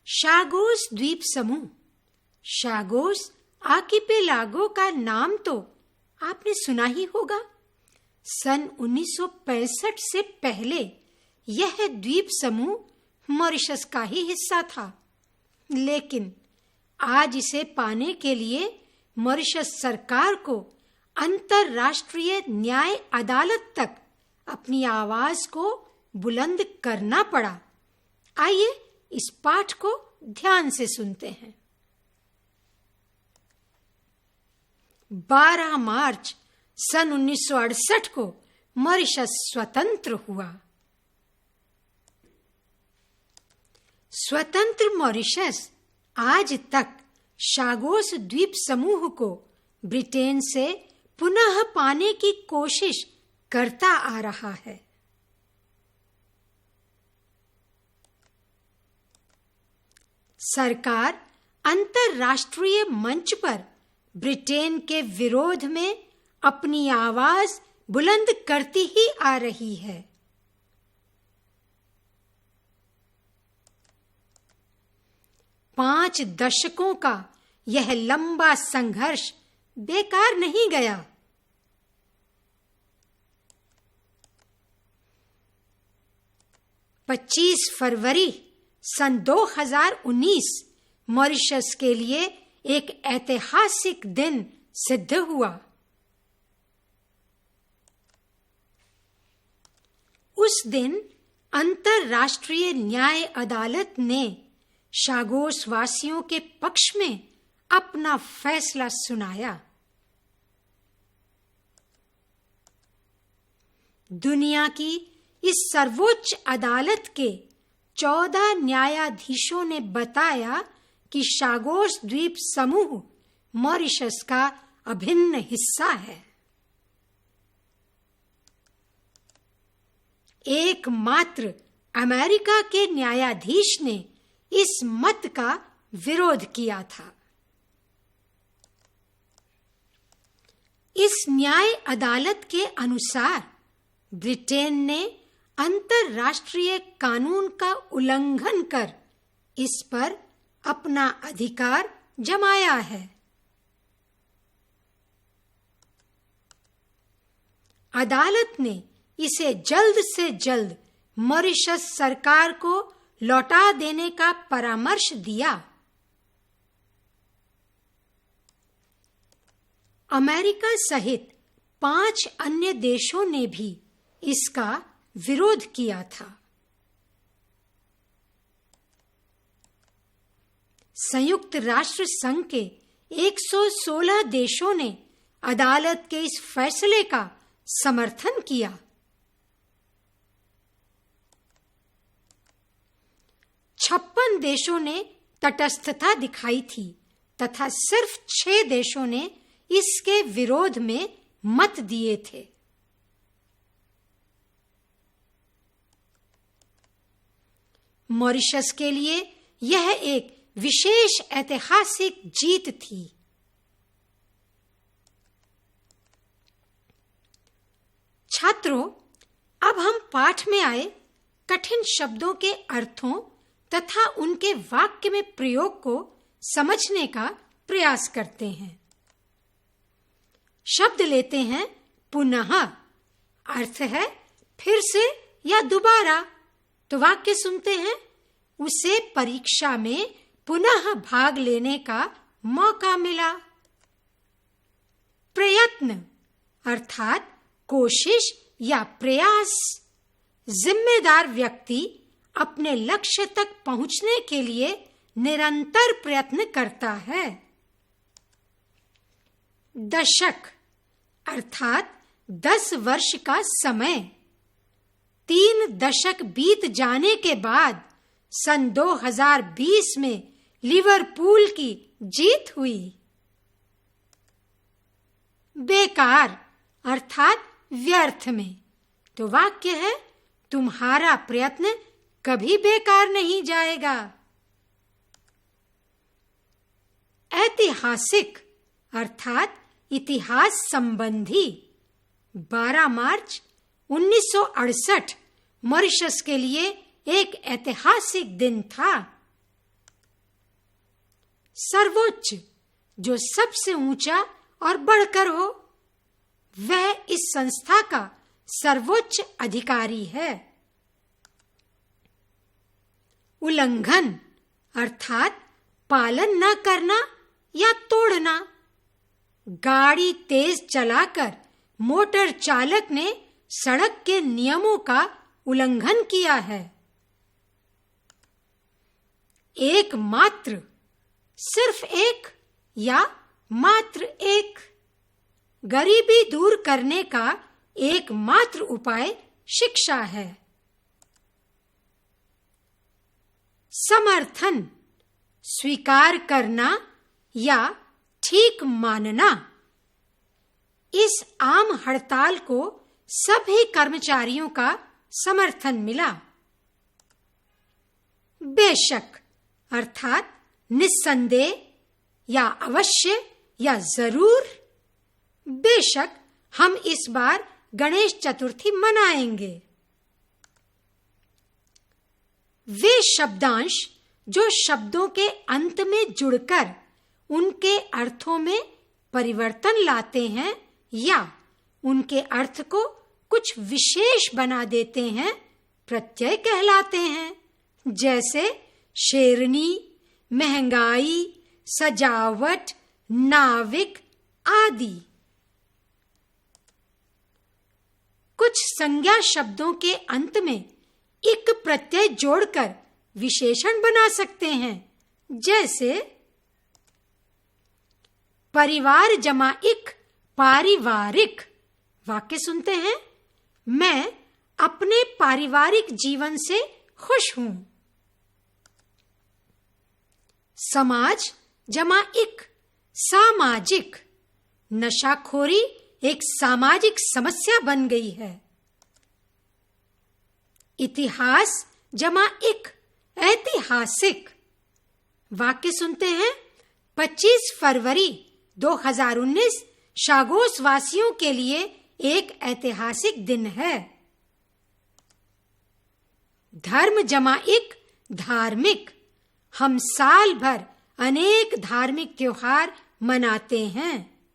Chagos द्वीप समूह, Chagos archipelago का नाम तो आपने सुना ही होगा। सन 1965 से पहले यह द्वीप समूह मॉरिशस का ही हिस्सा था, लेकिन आज इसे पाने के लिए मॉरिशस सरकार को अंतर्राष्ट्रीय न्याय अदालत तक अपनी आवाज को बुलंद करना पड़ा। आइए इस पाठ को ध्यान से सुनते हैं। 12 मार्च सन 1968 को मॉरिशस स्वतंत्र हुआ। स्वतंत्र मॉरिशस आज तक शागोस द्वीप समूह को ब्रिटेन से पुनः पाने की कोशिश करता आ रहा है। सरकार अंतर्राष्ट्रीय मंच पर ब्रिटेन के विरोध में अपनी आवाज बुलंद करती ही आ रही है। पांच दशकों का यह लंबा संघर्ष बेकार नहीं गया। पच्चीस फरवरी सन 2019 मॉरिशस के लिए एक ऐतिहासिक दिन सिद्ध हुआ। उस दिन अंतर्राष्ट्रीय न्याय अदालत ने शागोस वासियों के पक्ष में अपना फैसला सुनाया। दुनिया की इस सर्वोच्च अदालत के 14 न्यायाधीशों ने बताया कि शागोस द्वीप समूह मॉरिशस का अभिन्न हिस्सा है। एकमात्र अमेरिका के न्यायाधीश ने इस मत का विरोध किया था। इस न्याय अदालत के अनुसार ब्रिटेन ने अंतर्राष्ट्रीय कानून का उल्लंघन कर इस पर अपना अधिकार जमाया है। अदालत ने इसे जल्द से जल्द मॉरिशस सरकार को लौटा देने का परामर्श दिया। अमेरिका सहित 5 अन्य देशों ने भी इसका विरोध किया था। संयुक्त राष्ट्र संघ के 116 देशों ने अदालत के इस फैसले का समर्थन किया। 56 देशों ने तटस्थता दिखाई थी तथा सिर्फ 6 देशों ने इसके विरोध में मत दिए थे। मॉरिशस के लिए यह एक विशेष ऐतिहासिक जीत थी। छात्रों, अब हम पाठ में आए कठिन शब्दों के अर्थों तथा उनके वाक्य में प्रयोग को समझने का प्रयास करते हैं। शब्द लेते हैं पुनः, अर्थ है फिर से या दोबारा। तो वाक्य सुनते हैं, उसे परीक्षा में पुनः भाग लेने का मौका मिला। प्रयत्न अर्थात कोशिश या प्रयास। जिम्मेदार व्यक्ति अपने लक्ष्य तक पहुंचने के लिए निरंतर प्रयत्न करता है। दशक अर्थात 10 वर्ष का समय। 3 दशक बीत जाने के बाद सन 2020 में लिवरपूल की जीत हुई। बेकार अर्थात व्यर्थ में। तो वाक्य है, तुम्हारा प्रयत्न कभी बेकार नहीं जाएगा। ऐतिहासिक अर्थात इतिहास संबंधी। 12 मार्च 1968 मॉरिशस के लिए एक ऐतिहासिक दिन था। सर्वोच्च, जो सबसे ऊंचा और बढ़कर हो, वह इस संस्था का सर्वोच्च अधिकारी है। उल्लंघन अर्थात पालन न करना या तोड़ना। गाड़ी तेज चलाकर मोटर चालक ने सड़क के नियमों का उल्लंघन किया है। एकमात्र, सिर्फ एक या मात्र एक। गरीबी दूर करने का एकमात्र उपाय शिक्षा है। समर्थन, स्वीकार करना या ठीक मानना। इस आम हड़ताल को सभी कर्मचारियों का समर्थन मिला। बेशक अर्थात निस्संदेह या अवश्य या जरूर। बेशक हम इस बार गणेश चतुर्थी मनाएंगे। वे शब्दांश जो शब्दों के अंत में जुड़कर उनके अर्थों में परिवर्तन लाते हैं या उनके अर्थ को कुछ विशेष बना देते हैं, प्रत्यय कहलाते हैं। जैसे शेरनी, महंगाई, सजावट, नाविक आदि। कुछ संज्ञा शब्दों के अंत में इक प्रत्यय जोड़कर विशेषण बना सकते हैं। जैसे परिवार जमा इक पारिवारिक। वाक्य सुनते हैं, मैं अपने पारिवारिक जीवन से खुश हूं। समाज जमा इक सामाजिक। नशाखोरी एक सामाजिक समस्या बन गई है। इतिहास जमा इक ऐतिहासिक। वाक्य सुनते हैं, 25 फरवरी 2019 शागोस वासियों के लिए एक ऐतिहासिक दिन है। धर्म जमा इक धार्मिक। हम साल भर अनेक धार्मिक त्योहार मनाते हैं।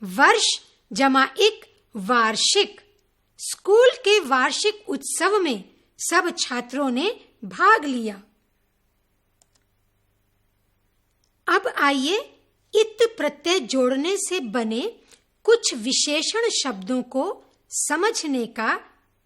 वर्ष जमा इक वार्षिक। स्कूल के वार्षिक उत्सव में सब छात्रों ने भाग लिया। अब आइए इत प्रत्यय जोड़ने से बने कुछ विशेषण शब्दों को समझने का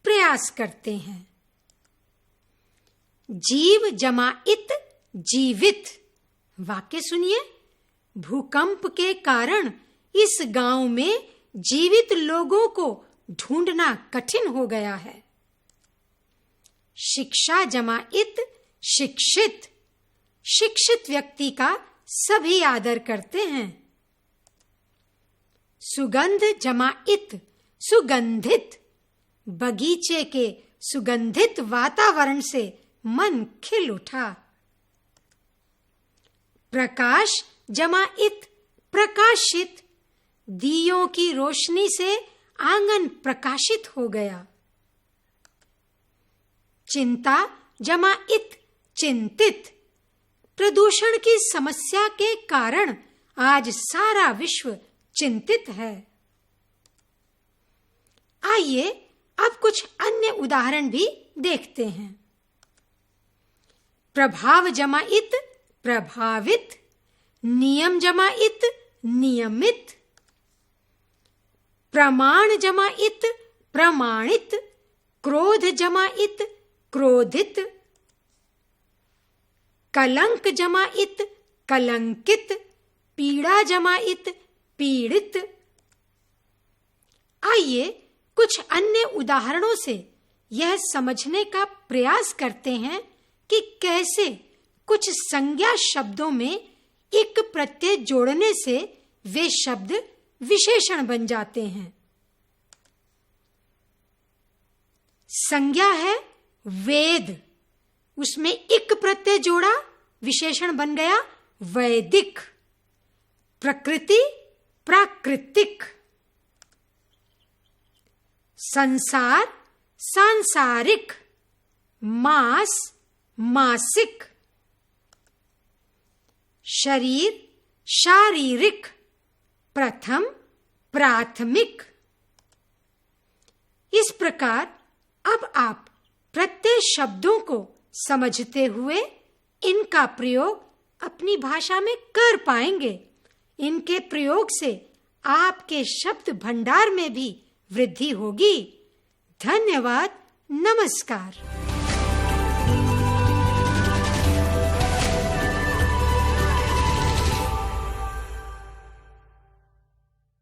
प्रयास करते हैं। जीव जमा इत जीवित। वाक्य सुनिए, भूकंप के कारण इस गांव में जीवित लोगों को ढूंढना कठिन हो गया है। शिक्षा जमा इत शिक्षित। शिक्षित व्यक्ति का सभी आदर करते हैं। सुगंध जमा इत सुगंधित। बगीचे के सुगंधित वातावरण से मन खिल उठा। प्रकाश जमा इत प्रकाशित। दियों की रोशनी से आंगन प्रकाशित हो गया। चिंता जमा इत चिंतित। प्रदूषण की समस्या के कारण आज सारा विश्व चिंतित है। आइए अब कुछ अन्य उदाहरण भी देखते हैं। प्रभाव जमा इत प्रभावित। नियम जमा इत नियमित। प्रमाण जमा इत प्रमाणित। क्रोध जमा इत क्रोधित। कलंक जमा इत कलंकित। पीड़ा जमा इत पीड़ित। आइए कुछ अन्य उदाहरणों से यह समझने का प्रयास करते हैं कि कैसे कुछ संज्ञा शब्दों में एक प्रत्यय जोड़ने से वे शब्द विशेषण बन जाते हैं। संज्ञा है वेद, उसमें इक प्रत्यय जोड़ा, विशेषण बन गया वैदिक। प्रकृति प्राकृतिक। संसार सांसारिक। मास मासिक। शरीर शारीरिक, प्रथम प्राथमिक। इस प्रकार अब आप प्रत्यय शब्दों को समझते हुए इनका प्रयोग अपनी भाषा में कर पाएंगे। इनके प्रयोग से आपके शब्द भंडार में भी वृद्धि होगी। धन्यवाद। नमस्कार।